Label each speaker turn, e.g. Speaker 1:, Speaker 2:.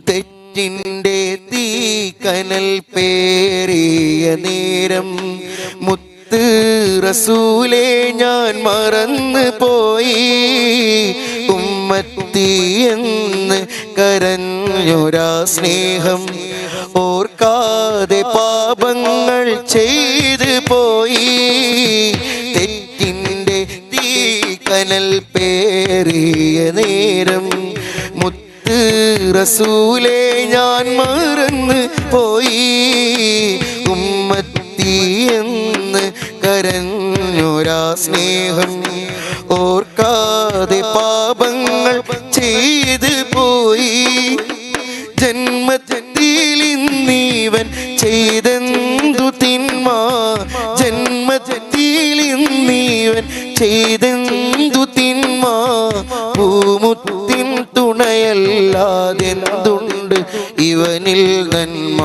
Speaker 1: തെറ്റിൻ്റെ തീക്കനൽ പേറിയ നേരം മുത്ത് റസൂലേ ഞാൻ മറന്നു പോയി. ഉമ്മത്തി എന്ന് കരഞ്ഞൊരാ സ്നേഹം ഓർക്കാതെ പാപങ്ങൾ ചെയ്തു പോയി. തെറ്റിൻ്റെ തീക്കനൽ പേറിയ നേരം മുത്ത് റസൂലേ ഞാൻ മറന്നു പോയി. ഉമ്മത്തി എന്ന് കരഞ്ഞൊരാ സ്നേഹം ഓർക്കാതെ പാപങ്ങൾ ചെയ്തു പോയി. ജന്മത്തിൽ ഇന്നീവൻ ചെയ്തെന്തു തിന്മ, ജന്മത്തിൽ ഇന്നീവൻ ചെയ്തെന്തു തിന്മ. പൂമുത്തിൻ തുണയല്ലാതെന്തുണ്ട് ഇവനിൽ നന്മ.